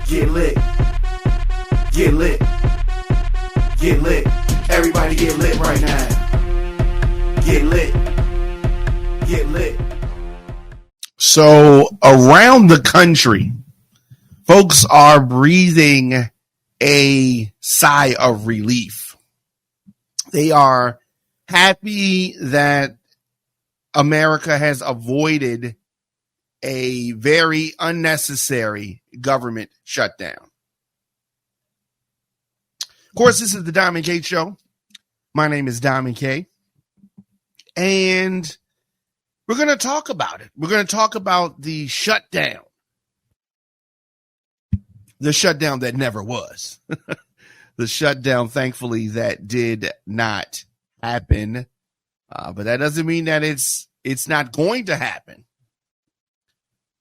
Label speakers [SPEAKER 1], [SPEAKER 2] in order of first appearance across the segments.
[SPEAKER 1] Get lit. Get lit. Get lit. Everybody get lit right now. Get lit. Get lit.
[SPEAKER 2] So around the country, folks are breathing a sigh of relief. They are happy that America has avoided a very unnecessary government shutdown. Of course, this is the Diamond K Show. My name is Diamond K. And we're going to talk about it. We're going to talk about the shutdown. The shutdown that never was. The shutdown, thankfully, that did not happen. But that doesn't mean that it's not going to happen.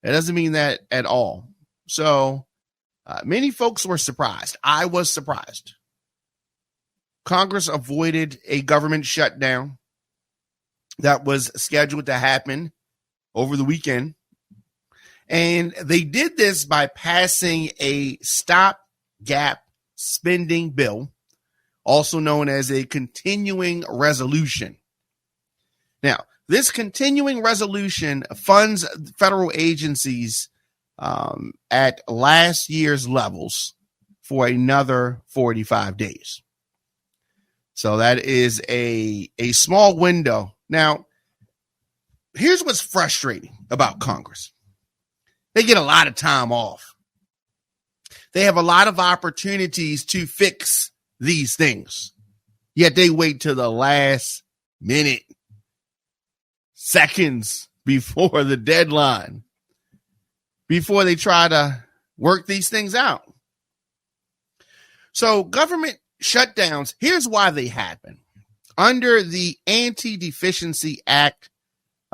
[SPEAKER 2] That doesn't mean that at all. So many folks were surprised. I was surprised. Congress avoided a government shutdown that was scheduled to happen over the weekend. And they did this by passing a stopgap spending bill, also known as a continuing resolution. Now, this continuing resolution funds federal agencies at last year's levels for another 45 days. So that is a small window. Now, here's what's frustrating about Congress. They get a lot of time off. They have a lot of opportunities to fix these things. Yet they wait till the last minute, seconds before the deadline, before they try to work these things out. So government shutdowns, here's why they happen. Under the Anti-Deficiency Act,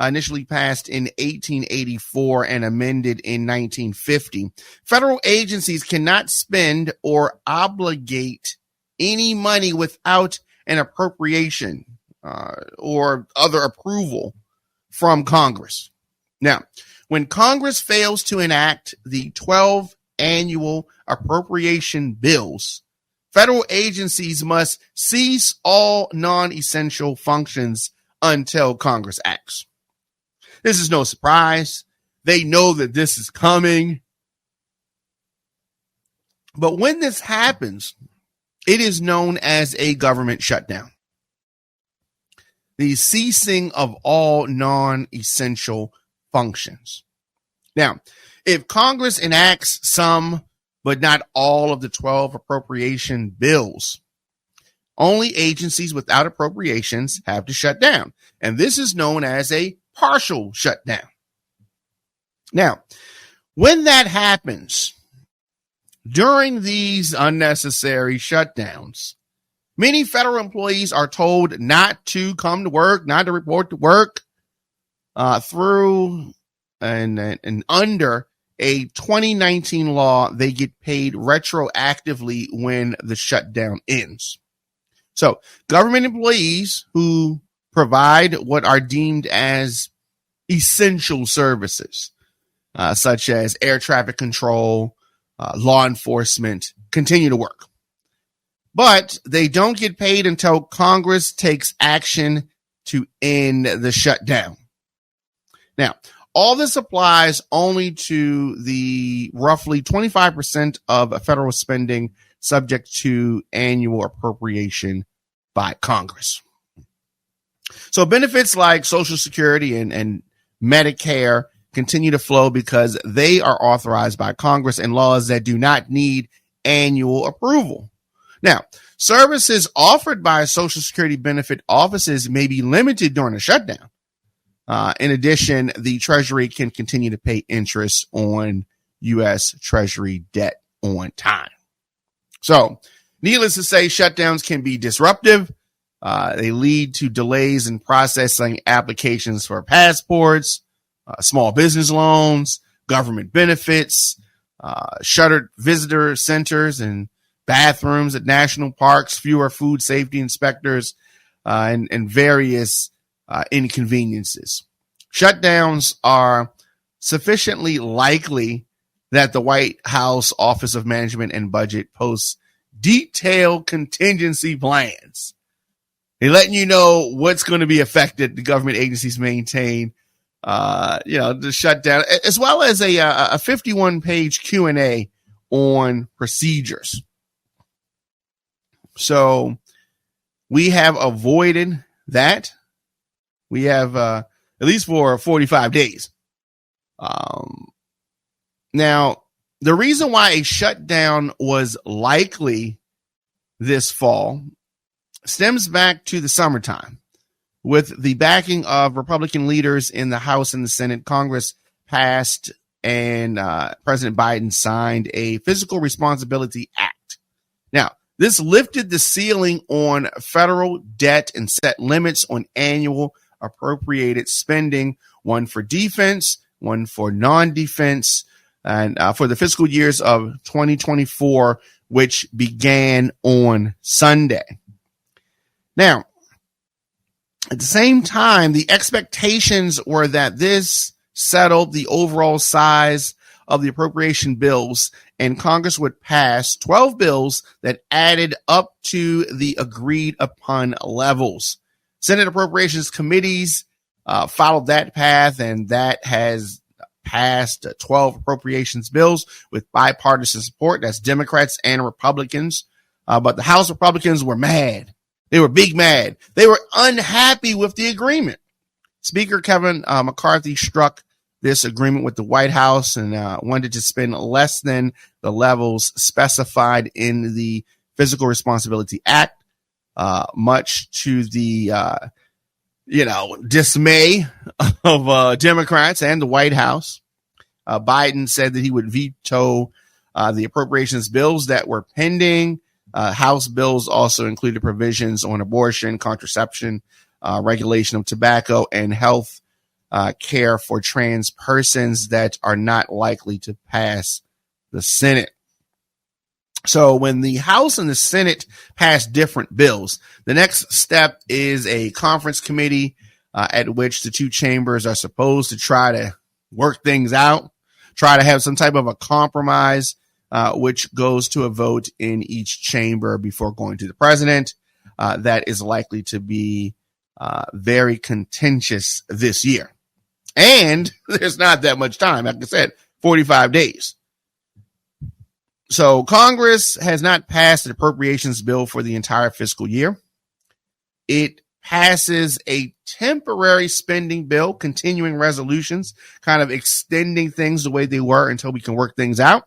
[SPEAKER 2] initially passed in 1884 and amended in 1950, federal agencies cannot spend or obligate any money without an appropriation or other approval from Congress. Now, when Congress fails to enact the 12 annual appropriation bills, federal agencies must cease all non-essential functions until Congress acts. This is no surprise. They know that this is coming. But when this happens, it is known as a government shutdown. The ceasing of all non-essential functions. Now, if Congress enacts some but not all of the 12 appropriation bills, only agencies without appropriations have to shut down. And this is known as a partial shutdown. Now, when that happens, during these unnecessary shutdowns, many federal employees are told not to come to work, not to report to work through and under a 2019 law. They get paid retroactively when the shutdown ends. So government employees who provide what are deemed as essential services, such as air traffic control, law enforcement, continue to work. But they don't get paid until Congress takes action to end the shutdown. Now, all this applies only to the roughly 25% of federal spending subject to annual appropriation by Congress. So benefits like Social Security and Medicare continue to flow because they are authorized by Congress and laws that do not need annual approval. Now, services offered by Social Security benefit offices may be limited during a shutdown. In addition, the Treasury can continue to pay interest on U.S. Treasury debt on time. So, needless to say, shutdowns can be disruptive. They lead to delays in processing applications for passports, small business loans, government benefits, shuttered visitor centers and bathrooms at national parks, fewer food safety inspectors, and various inconveniences. Shutdowns are sufficiently likely that the White House Office of Management and Budget posts detailed contingency plans. They're letting you know what's going to be affected. The government agencies maintain, the shutdown, as well as a 51-page Q&A on procedures. So we have avoided that. We have at least for 45 days. Now, the reason why a shutdown was likely this fall stems back to the summertime. With the backing of Republican leaders in the House and the Senate, Congress passed and President Biden signed a Fiscal Responsibility Act. Now, this lifted the ceiling on federal debt and set limits on annual appropriated spending, one for defense, one for non-defense, and for the fiscal years of 2024, which began on Sunday. Now, at the same time, the expectations were that this settled the overall size of the appropriation bills, and Congress would pass 12 bills that added up to the agreed upon levels. Senate Appropriations Committees followed that path, and that has passed 12 appropriations bills with bipartisan support. That's Democrats and Republicans. But the House Republicans were mad. They were big mad. They were unhappy with the agreement. Speaker Kevin McCarthy struck this agreement with the White House and wanted to spend less than the levels specified in the Fiscal Responsibility Act, much to the dismay of Democrats and the White House. Biden said that he would veto the appropriations bills that were pending. House bills also included provisions on abortion, contraception, regulation of tobacco, and health care for trans persons that are not likely to pass the Senate. So when the House and the Senate pass different bills, the next step is a conference committee at which the two chambers are supposed to try to work things out, try to have some type of a compromise, which goes to a vote in each chamber before going to the president. That is likely to be very contentious this year. And there's not that much time. Like I said, 45 days. So Congress has not passed an appropriations bill for the entire fiscal year. It passes a temporary spending bill, continuing resolutions, kind of extending things the way they were until we can work things out.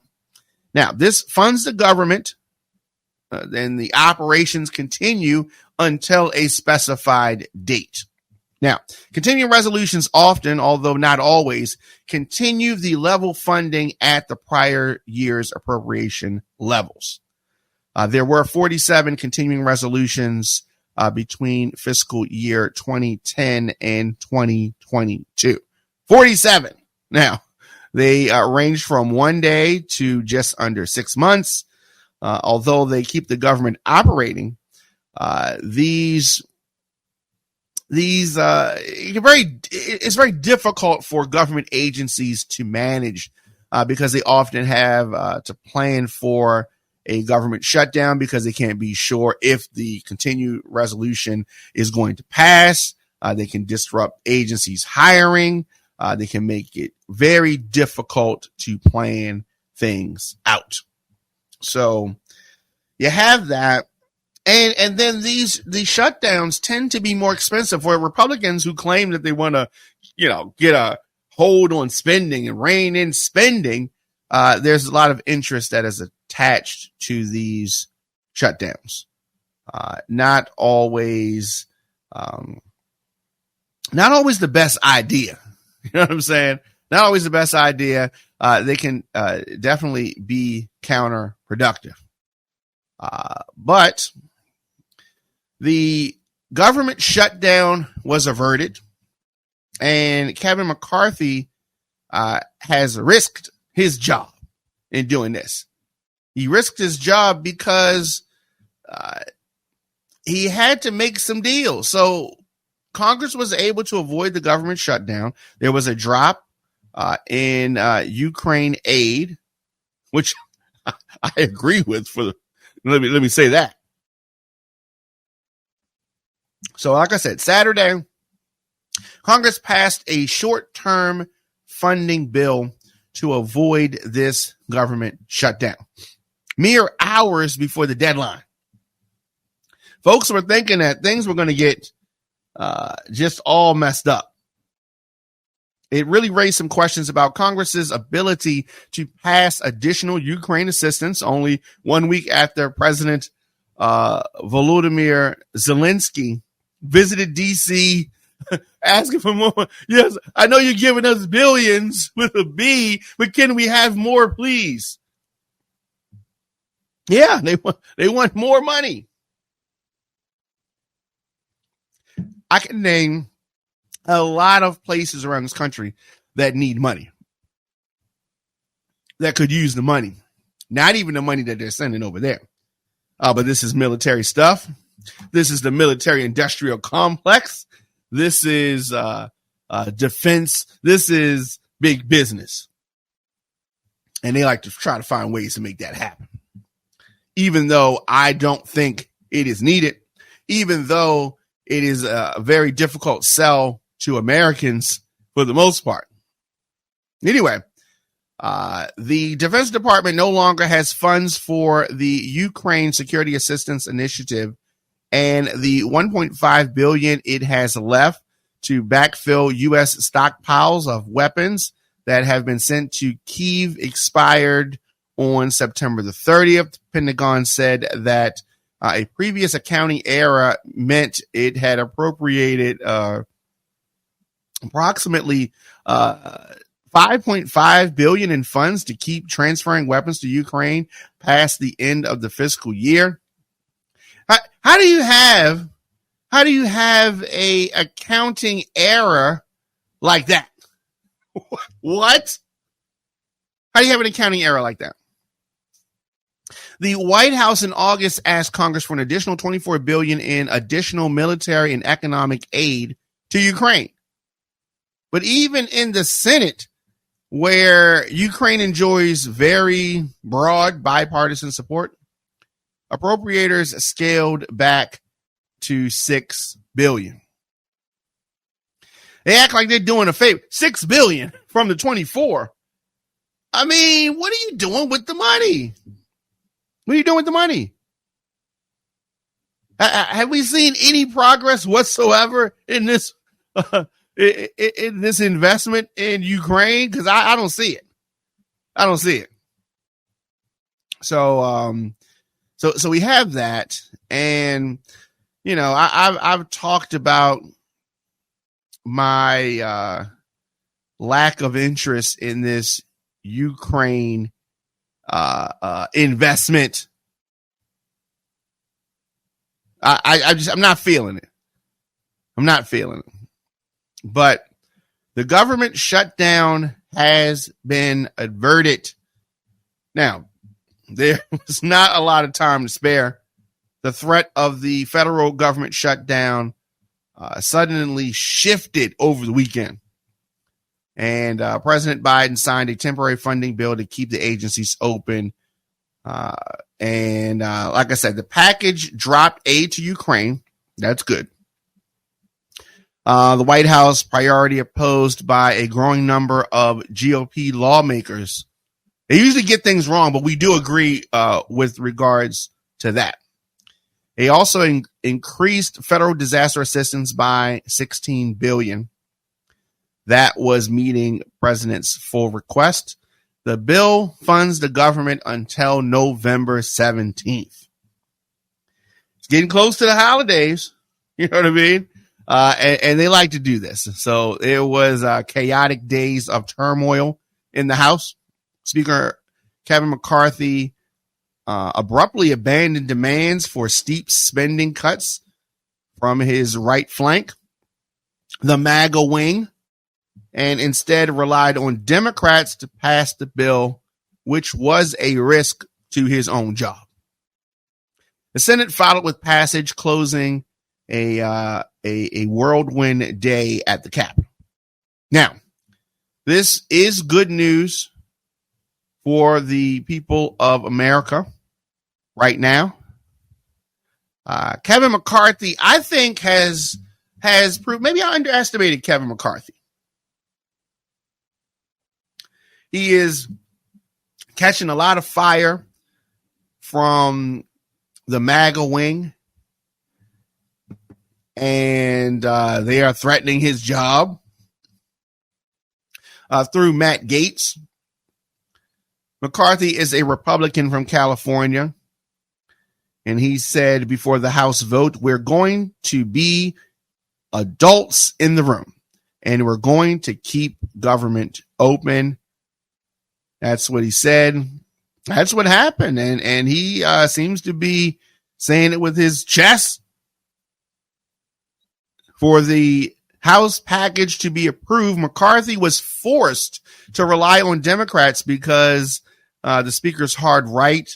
[SPEAKER 2] Now, this funds the government, and the operations continue until a specified date. Now, continuing resolutions often, although not always, continue the level funding at the prior year's appropriation levels. There were 47 continuing resolutions between fiscal year 2010 and 2022. 47. Now, they range from 1 day to just under 6 months. Although they keep the government operating, it's very difficult for government agencies to manage because they often have to plan for a government shutdown because they can't be sure if the continued resolution is going to pass. They can disrupt agencies' hiring. They can make it very difficult to plan things out. So you have that. And then these shutdowns tend to be more expensive for Republicans who claim that they want to, get a hold on spending and rein in spending. There's a lot of interest that is attached to these shutdowns. Not always the best idea. You know what I'm saying? Not always the best idea. They can definitely be counterproductive. But the government shutdown was averted, and Kevin McCarthy has risked his job in doing this. He risked his job because he had to make some deals. So Congress was able to avoid the government shutdown. There was a drop in Ukraine aid which I agree with. Let me say that. So, like I said, Saturday, Congress passed a short-term funding bill to avoid this government shutdown, mere hours before the deadline. Folks were thinking that things were going to get just all messed up. It really raised some questions about Congress's ability to pass additional Ukraine assistance only 1 week after President Volodymyr Zelensky visited D.C. asking for more. Yes, I know you're giving us billions with a B, but can we have more, please? Yeah, they want more money. I can name a lot of places around this country that need money, that could use the money. Not even the money that they're sending over there. But this is military stuff. This is the military industrial complex. This is defense. This is big business. And they like to try to find ways to make that happen. Even though I don't think it is needed, even though it is a very difficult sell to Americans for the most part. Anyway, the Defense Department no longer has funds for the Ukraine Security Assistance Initiative, and the $1.5 billion it has left to backfill U.S. stockpiles of weapons that have been sent to Kyiv expired on September the 30th. The Pentagon said that a previous accounting error meant it had appropriated approximately $5.5 billion in funds to keep transferring weapons to Ukraine past the end of the fiscal year. How do you have a accounting error like that? What? How do you have an accounting error like that? The White House in August asked Congress for an additional $24 billion in additional military and economic aid to Ukraine. But even in the Senate, where Ukraine enjoys very broad bipartisan support, appropriators scaled back to $6 billion. They act like they're doing a favor. $6 billion from the 24. I mean, what are you doing with the money? What are you doing with the money? Have we seen any progress whatsoever in this in this investment in Ukraine? Because I don't see it. I don't see it. So we have that, and you know, I've talked about my lack of interest in this Ukraine investment. I'm not feeling it. I'm not feeling it. But the government shutdown has been averted. Now, there was not a lot of time to spare. The threat of the federal government shutdown suddenly shifted over the weekend. And President Biden signed a temporary funding bill to keep the agencies open. And like I said, the package dropped aid to Ukraine. That's good. The White House priority opposed by a growing number of GOP lawmakers. They usually get things wrong, but we do agree with regards to that. They also increased federal disaster assistance by $16 billion. That was meeting President's full request. The bill funds the government until November 17th. It's getting close to the holidays. You know what I mean? And they like to do this. So it was chaotic days of turmoil in the House. Speaker Kevin McCarthy abruptly abandoned demands for steep spending cuts from his right flank, the MAGA wing, and instead relied on Democrats to pass the bill, which was a risk to his own job. The Senate followed with passage, closing a whirlwind day at the Capitol. Now, this is good news for the people of America right now. Kevin McCarthy, I think, has proved, maybe I underestimated Kevin McCarthy. He is catching a lot of fire from the MAGA wing, and they are threatening his job through Matt Gaetz. McCarthy is a Republican from California, and he said before the House vote, we're going to be adults in the room, and we're going to keep government open. That's what he said. That's what happened, and he seems to be saying it with his chest. For the House package to be approved, McCarthy was forced to rely on Democrats because the Speaker's hard right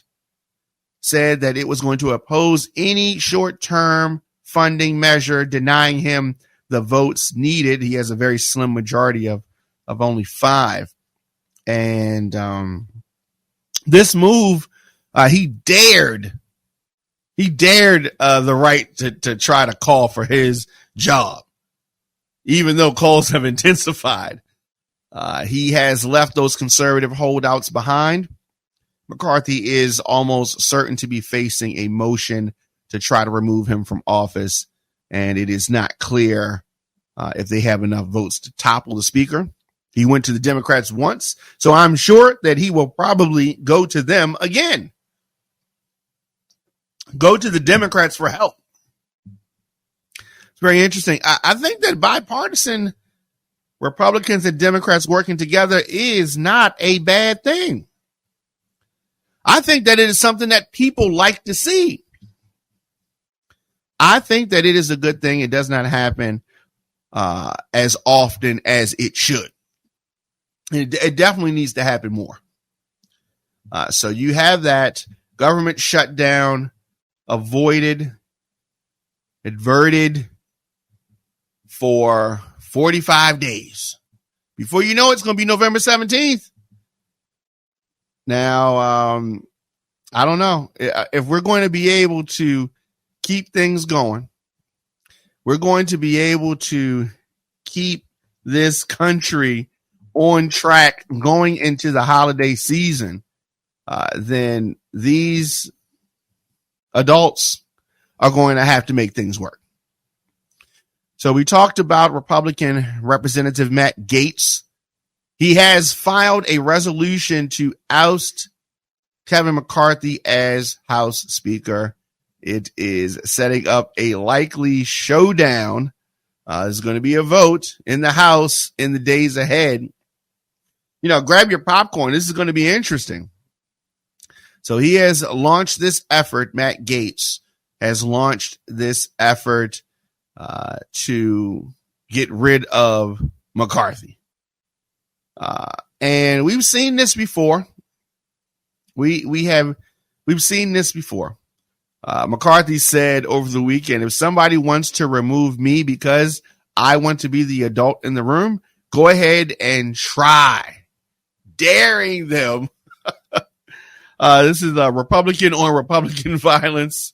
[SPEAKER 2] said that it was going to oppose any short-term funding measure, denying him the votes needed. He has a very slim majority of only 5. And this move, he dared the right to try to call for his job, even though calls have intensified. He has left those conservative holdouts behind. McCarthy is almost certain to be facing a motion to try to remove him from office, and it is not clear if they have enough votes to topple the Speaker. He went to the Democrats once, so I'm sure that he will probably go to them again. Go to the Democrats for help. It's very interesting. I think that bipartisan Republicans and Democrats working together is not a bad thing. I think that it is something that people like to see. I think that it is a good thing. It does not happen as often as it should. It definitely needs to happen more. So you have that government shutdown averted for 45 days. Before you know it, it's going to be November 17th. Now, I don't know if we're going to be able to keep things going. We're going to be able to keep this country on track going into the holiday season. Then these adults are going to have to make things work. So we talked about Republican Representative Matt Gaetz. He has filed a resolution to oust Kevin McCarthy as House Speaker. It is setting up a likely showdown. There's going to be a vote in the House in the days ahead. You know, grab your popcorn. This is going to be interesting. So he has launched this effort. Matt Gaetz has launched this effort to get rid of McCarthy. And we've seen this before. We've seen this before. McCarthy said over the weekend, if somebody wants to remove me because I want to be the adult in the room, go ahead and try. Daring them. This is a Republican on Republican violence.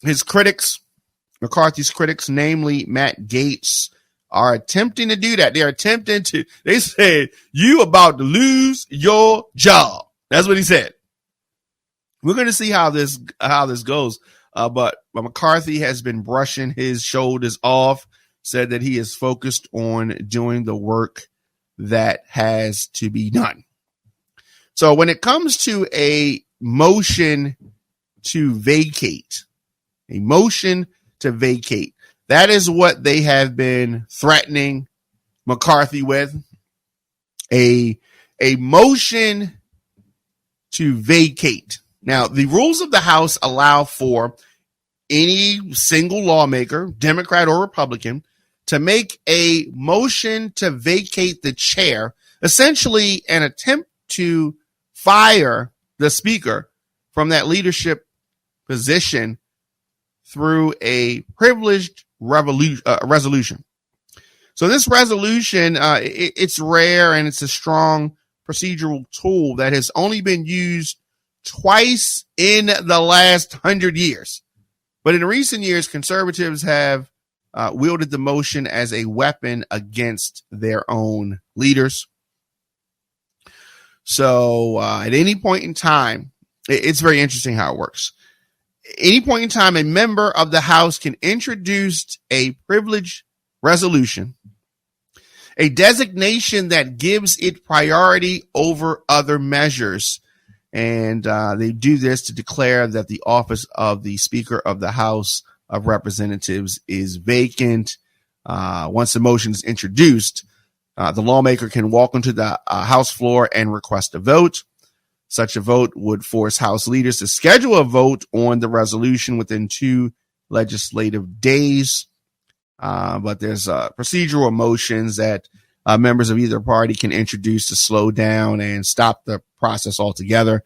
[SPEAKER 2] His critics, McCarthy's critics, namely Matt Gaetz, are attempting to do that. They said, you about to lose your job. That's what he said. We're going to see how this goes. But McCarthy has been brushing his shoulders off, said that he is focused on doing the work that has to be done. So when it comes to a motion to vacate, that is what they have been threatening McCarthy with. A motion to vacate. Now, the rules of the House allow for any single lawmaker, Democrat or Republican, to make a motion to vacate the chair, essentially an attempt to fire the Speaker from that leadership position through a privileged resolution. So this resolution, it's rare and it's a strong procedural tool that has only been used twice in the last 100 years. But in recent years, conservatives have wielded the motion as a weapon against their own leaders. So at any point in time, it's very interesting how it works. Any point in time, a member of the House can introduce a privilege resolution, a designation that gives it priority over other measures. And they do this to declare that the office of the Speaker of the House of Representatives is vacant. Once the motion is introduced, the lawmaker can walk onto the House floor and request a vote. Such a vote would force House leaders to schedule a vote on the resolution within 2 legislative days. But there's procedural motions that members of either party can introduce to slow down and stop the process altogether.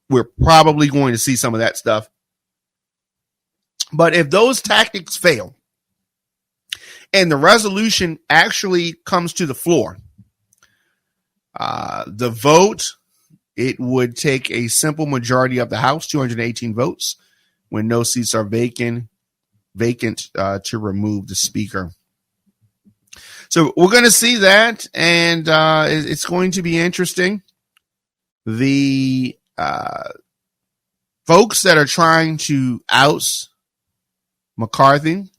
[SPEAKER 2] We're probably going to see some of that stuff. But if those tactics fail and the resolution actually comes to the floor, the vote, it would take a simple majority of the House, 218 votes, when no seats are vacant to remove the Speaker. So we're going to see that, and it's going to be interesting. The folks that are trying to oust McCarthy,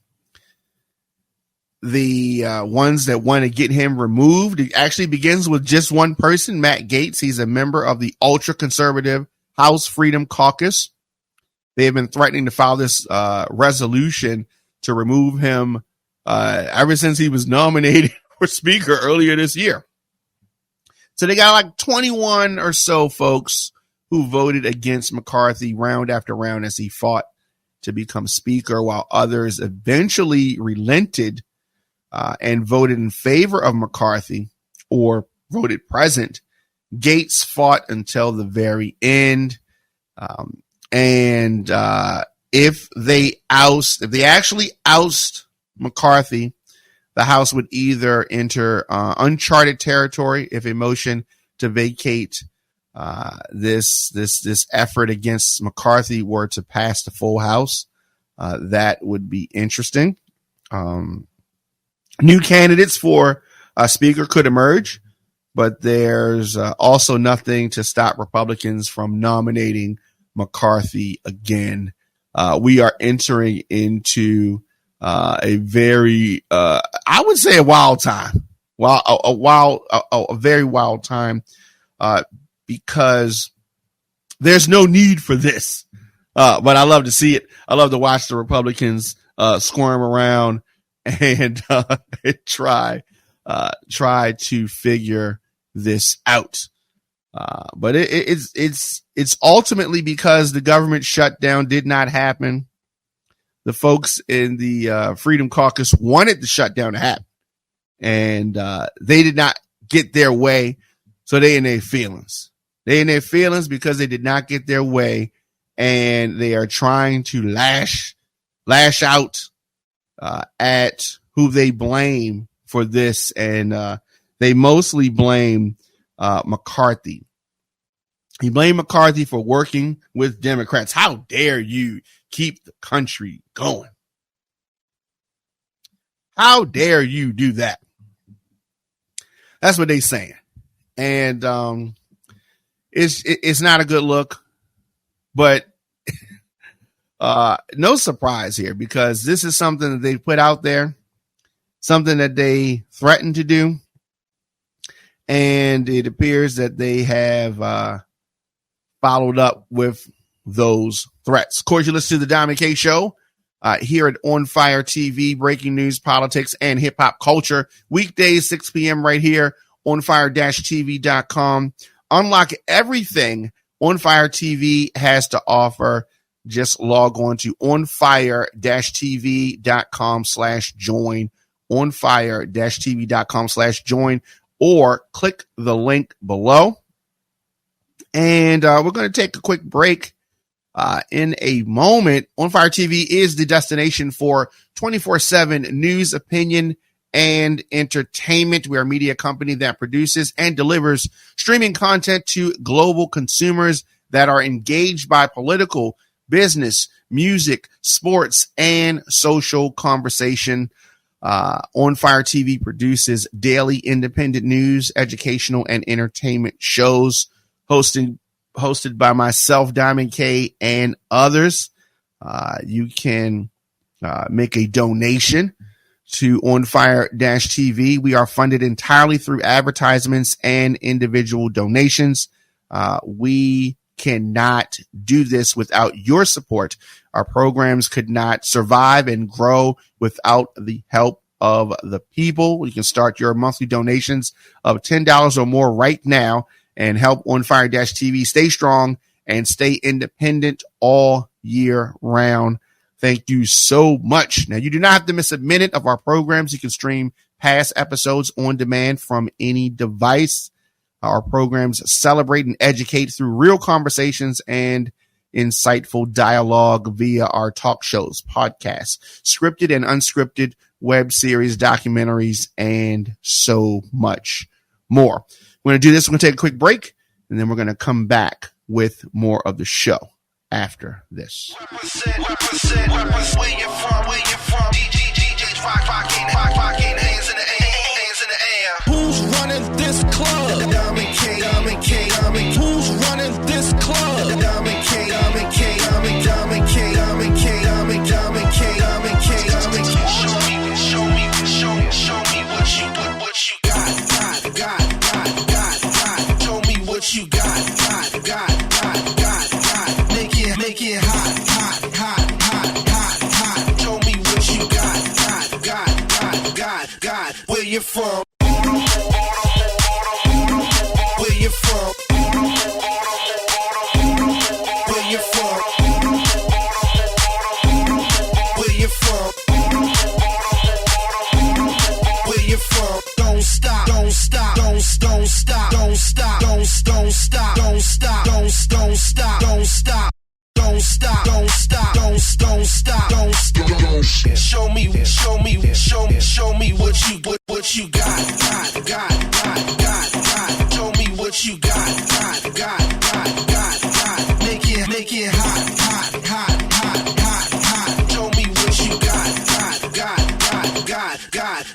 [SPEAKER 2] the ones that want to get him removed, it actually begins with just one person, Matt Gaetz. He's a member of the ultra-conservative House Freedom Caucus. They have been threatening to file this resolution to remove him ever since he was nominated for Speaker earlier this year. So they got like 21 or so folks who voted against McCarthy round after round as he fought to become Speaker, while others eventually relented and voted in favor of McCarthy or voted present. Gaetz fought until the very end. If they actually oust McCarthy, the House would either enter uncharted territory if a motion to vacate this effort against McCarthy were to pass the full House. That would be interesting. New candidates for Speaker could emerge, but there's also nothing to stop Republicans from nominating McCarthy again. We are entering into a very, I would say, a wild time. A very wild time, because there's no need for this. But I love to see it. I love to watch the Republicans squirm around and try to figure this out. But it's ultimately because the government shutdown did not happen. The folks in the Freedom Caucus wanted the shutdown to happen, and they did not get their way. So they in their feelings. They in their feelings because they did not get their way, and they are trying to lash out at who they blame for this, and they mostly blame McCarthy. He blamed McCarthy for working with Democrats. How dare you keep the country going? How dare you do that? That's what they're saying. And it's not a good look, but no surprise here, because this is something that they put out there, something that they threatened to do. And it appears that they have followed up with those threats. Of course, you listen to the Diamond K Show here at ONFIRE-TV, breaking news, politics, and hip-hop culture. Weekdays, 6 p.m. right here, ONFIRE-TV.com. Unlock everything ONFIRE-TV has to offer. Just log on to ONFIRE-TV.com/join, ONFIRE-TV.com/join, or click the link below. And we're going to take a quick break in a moment. OnFire TV is the destination for 24/7 news, opinion, and entertainment. We are a media company that produces and delivers streaming content to global consumers that are engaged by political, business, music, sports, and social conversation. ONFIRE-TV produces daily independent news, educational, and entertainment shows hosted by myself, Diamond K, and others. You can make a donation to ONFIRE-TV. We are funded entirely through advertisements and individual donations. We cannot do this without your support. Our programs could not survive and grow without the help of the people. You can start your monthly donations of $10 or more right now and help ONFIRE-TV stay strong and stay independent all year round. Thank you so much. Now, you do not have to miss a minute of our programs. You can stream past episodes on demand from any device. Our programs celebrate and educate through real conversations and insightful dialogue via our talk shows, podcasts, scripted and unscripted web series, documentaries, and so much more. We're going to do this. We're going to take a quick break, and then we're going to come back with more of the show after this.
[SPEAKER 3] Represent, where you from? DJs rocking, hands in the air. Who's running this club? Diamond K. Who's running this club? Diamond K. Show me what you got. Make it hot. Show me what you got. Where you from? Where you from? Where you from? Where you from? Where you from? Don't stop. Show me what you got. Show me what you got. Make it hot. Show me what you got.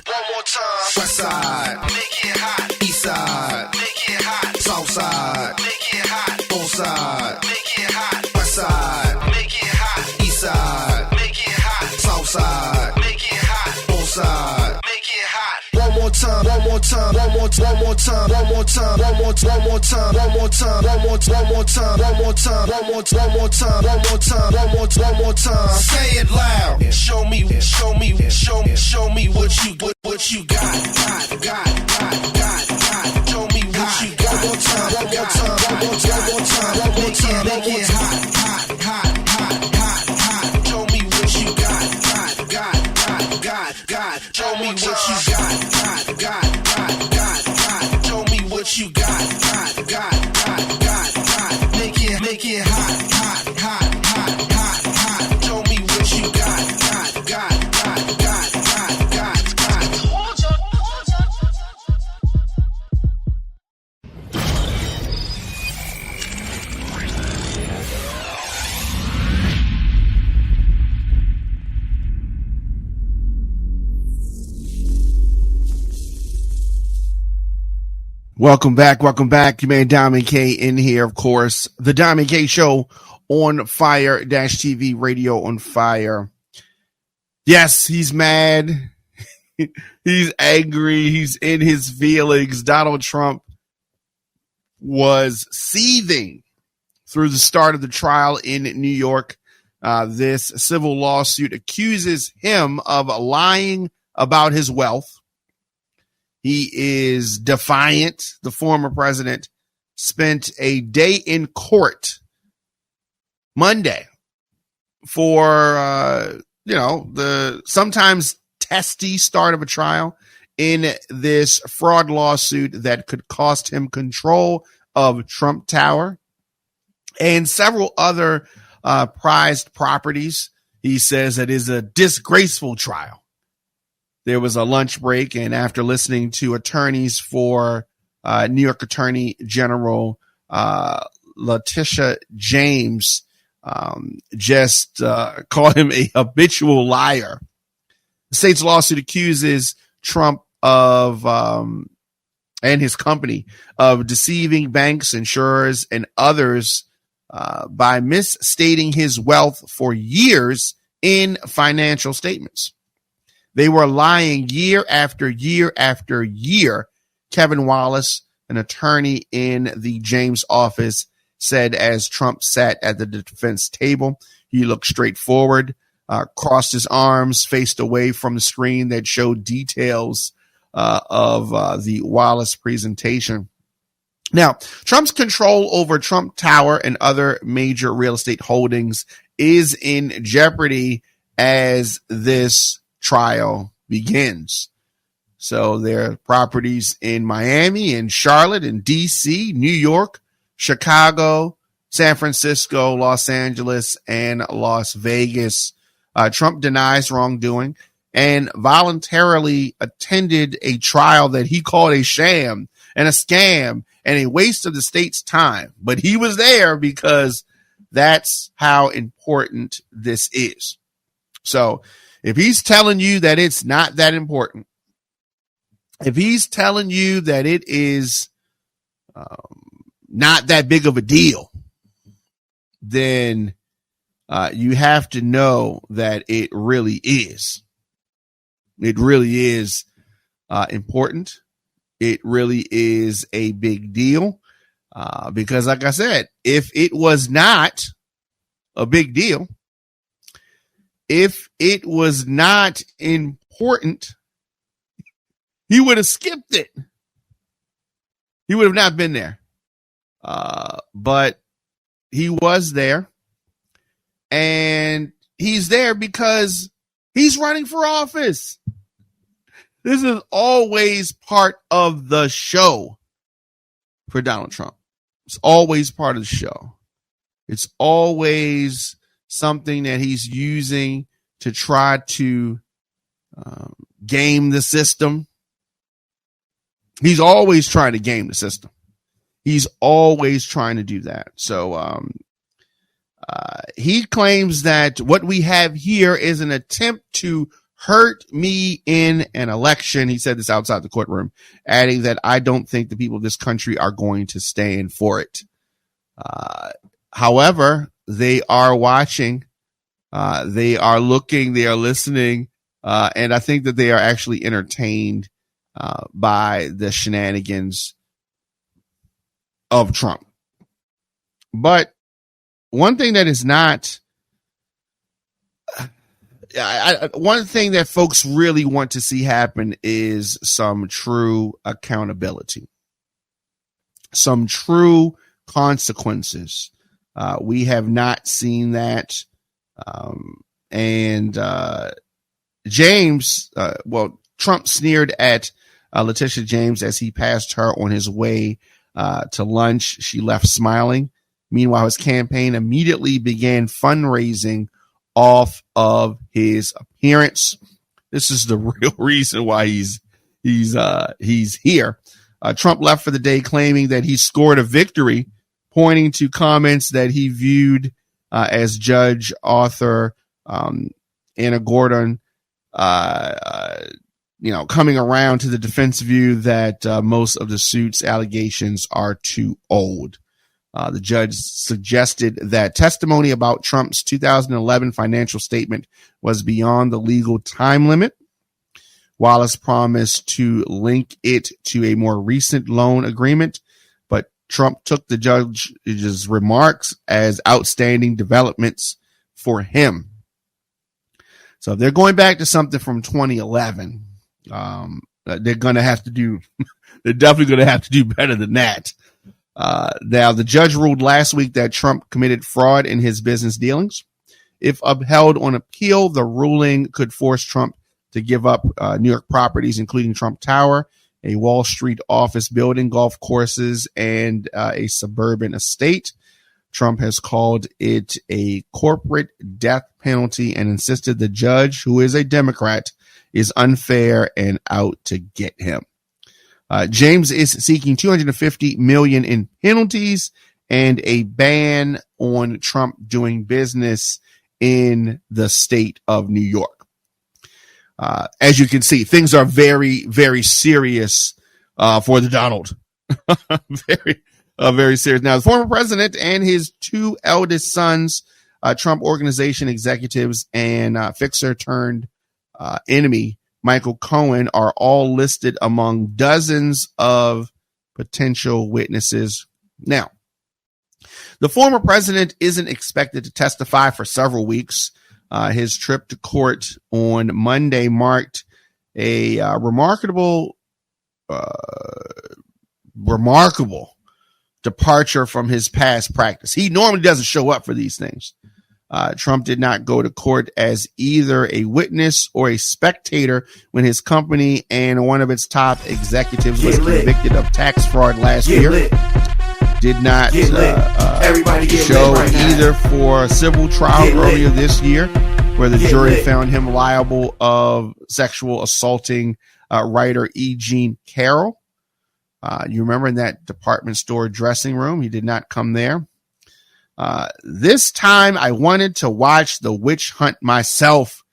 [SPEAKER 3] One more time. West side. Make it hot. East side. Make it hot. South side. Make it hot. Both side. Make it hot. West side. Make it hot. East side. Make it hot. South side. Make it hot. Both side. Make it hot. One more time. Say it loud. Show me what you got. Show me what you got. One more time. Make it hot. Show me what you got. Show me what you got. Show me what you got. Make it hot. Show me what you got.
[SPEAKER 2] Welcome back. You man, Diamond K in here, of course. The Diamond K Show on Fire-TV Radio on Fire. Yes, he's mad. He's angry. He's in his feelings. Donald Trump was seething through the start of the trial in New York. This civil lawsuit accuses him of lying about his wealth. He is defiant. The former president spent a day in court Monday for, the sometimes testy start of a trial in this fraud lawsuit that could cost him control of Trump Tower and several other prized properties. He says it is a disgraceful trial. there was a lunch break, and after listening to attorneys for New York Attorney General Letitia James just call him a habitual liar. The state's lawsuit accuses Trump of and his company of deceiving banks, insurers, and others by misstating his wealth for years in financial statements. They were lying year after year after year. Kevin Wallace, an attorney in the James office, said as Trump sat at the defense table. He looked straight forward, crossed his arms, faced away from the screen that showed details of the Wallace presentation. Now, Trump's control over Trump Tower and other major real estate holdings is in jeopardy as this trial begins. So there are properties in Miami, in Charlotte, in DC, New York, Chicago, San Francisco, Los Angeles, and Las Vegas. Trump denies wrongdoing and voluntarily attended a trial that he called a sham and a scam and a waste of the state's time. But he was there because that's how important this is. So if he's telling you that it's not that important, if he's telling you that it is not that big of a deal, then you have to know that it really is. It really is important. It really is a big deal because, like I said, if it was not a big deal, if it was not important, he would have skipped it. He would have not been there. But he was there, and he's there because he's running for office. This is always part of the show for Donald Trump. It's always part of the show. It's always something that he's using to try to game the system. He's always trying to game the system. He's always trying to do that. So he claims that what we have here is an attempt to hurt me in an election. He said this outside the courtroom, adding that I don't think the people of this country are going to stand for it. However, they are watching. They are looking. They are listening. And I think that they are actually entertained by the shenanigans of Trump. But one thing that is not, one thing that folks really want to see happen is some true accountability, some true consequences. We have not seen that. James, Trump sneered at Letitia James as he passed her on his way to lunch. She left smiling. Meanwhile, his campaign immediately began fundraising off of his appearance. This is the real reason why he's here. Trump left for the day claiming that he scored a victory, pointing to comments that he viewed as Judge Arthur Anna Gordon, coming around to the defense view that most of the suit's allegations are too old. The judge suggested that testimony about Trump's 2011 financial statement was beyond the legal time limit. Wallace promised to link it to a more recent loan agreement, but Trump took the judge's remarks as outstanding developments for him. So if they're going back to something from 2011, they're going to have to do, they're definitely going to have to do better than that. Now, the judge ruled last week that Trump committed fraud in his business dealings. If upheld on appeal, the ruling could force Trump to give up New York properties, including Trump Tower, a Wall Street office building, golf courses, and a suburban estate. Trump has called it a corporate death penalty and insisted the judge, who is a Democrat, is unfair and out to get him. James is seeking $250 million in penalties and a ban on Trump doing business in the state of New York. As you can see, things are very, very serious for the Donald. Very serious. Now, the former president and his two eldest sons, Trump Organization executives and fixer turned enemy, Michael Cohen, are all listed among dozens of potential witnesses. Now, the former president isn't expected to testify for several weeks. His trip to court on Monday marked a remarkable departure from his past practice. He normally doesn't show up for these things. Trump did not go to court as either a witness or a spectator when his company and one of its top executives was convicted of tax fraud last year. Did not show either for a civil trial earlier this year, where the jury found him liable of sexual assaulting writer E. Jean Carroll. You remember in that department store dressing room? He did not come there. This time I wanted to watch the witch hunt myself,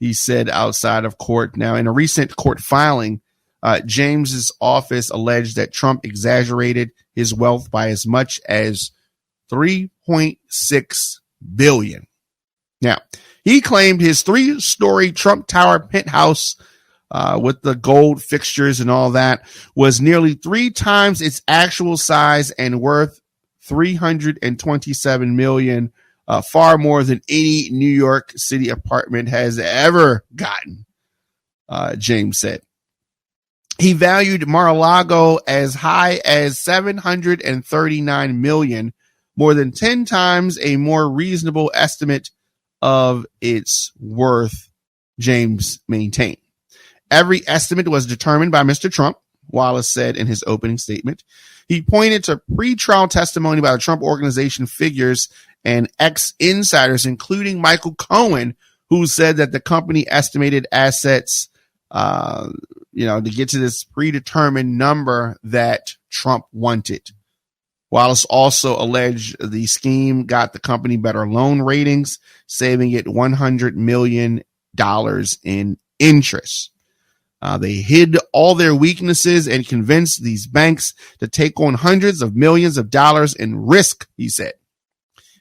[SPEAKER 2] he said outside of court. Now, in a recent court filing, James's office alleged that Trump exaggerated his wealth by as much as $3.6 billion. Now, he claimed his 3-story Trump Tower penthouse with the gold fixtures and all that was nearly 3 times its actual size and worth $327 million, far more than any New York City apartment has ever gotten, James said. He valued Mar-a-Lago as high as $739 million, more than 10 times a more reasonable estimate of its worth, James maintained. Every estimate was determined by Mr. Trump, Wallace said in his opening statement. He pointed to pre-trial testimony by the Trump Organization figures and ex-insiders, including Michael Cohen, who said that the company estimated assets, to get to this predetermined number that Trump wanted. Wallace also alleged the scheme got the company better loan ratings, saving it $100 million in interest. They hid all their weaknesses and convinced these banks to take on hundreds of millions of dollars in risk, he said,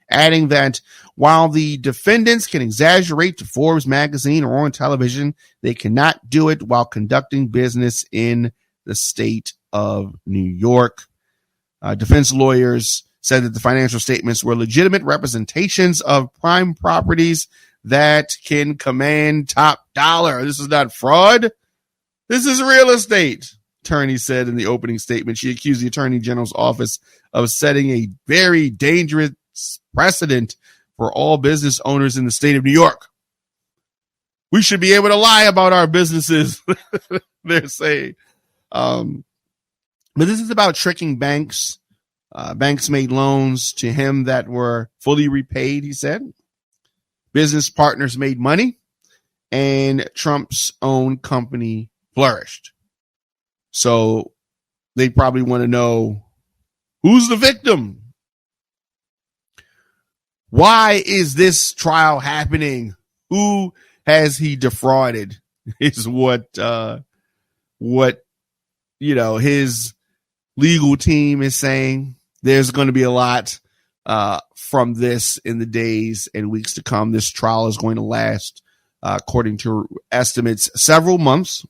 [SPEAKER 2] adding that while the defendants can exaggerate to Forbes magazine or on television, they cannot do it while conducting business in the state of New York. Defense lawyers said that the financial statements were legitimate representations of prime properties that can command top dollar. This is not fraud. This is real estate, attorney said in the opening statement. She accused the Attorney General's office of setting a very dangerous precedent for all business owners in the state of New York. We should be able to lie about our businesses, they're saying. But this is about tricking banks. Banks made loans to him that were fully repaid, he said. Business partners made money, and Trump's own company flourished. So they probably want to know, who's the victim? Why is this trial happening? Who has he defrauded? Is what his legal team is saying. There's going to be a lot from this in the days and weeks to come. This trial is going to last, according to estimates, several months.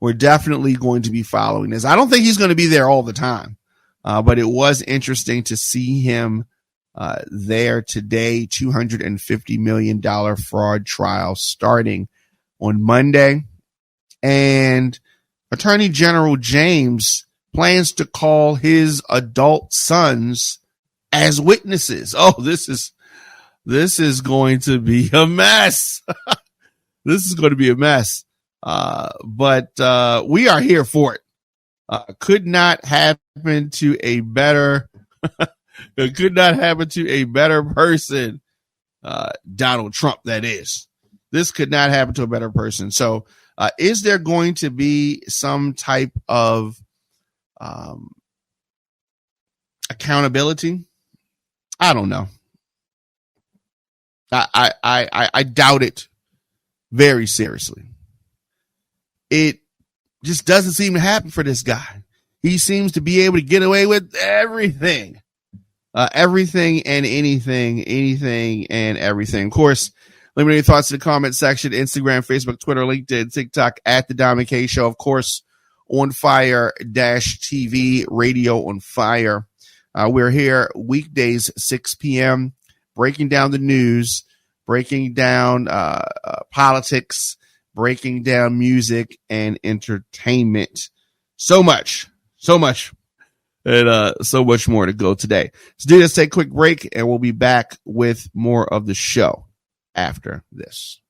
[SPEAKER 2] We're definitely going to be following this. I don't think he's going to be there all the time, but it was interesting to see him there today. $250 million fraud trial starting on Monday. And Attorney General James plans to call his adult sons as witnesses. Oh, this is going to be a mess. This is going to be a mess. But we are here for it. Could not happen to a better, person. Donald Trump, that is. This could not happen to a better person. So, is there going to be some type of accountability? I don't know. I doubt it very seriously. It just doesn't seem to happen for this guy. He seems to be able to get away with everything. Everything and anything and everything. Of course, let me know your thoughts in the comment section. Instagram, Facebook, Twitter, LinkedIn, TikTok at The Diamond K Show. Of course, ONFIRE-TV, Radio on Fire. We're here weekdays, 6 p.m., breaking down the news, breaking down politics, breaking down music and entertainment. So much, and so much more to go today. So let's take a quick break, and we'll be back with more of the show after this.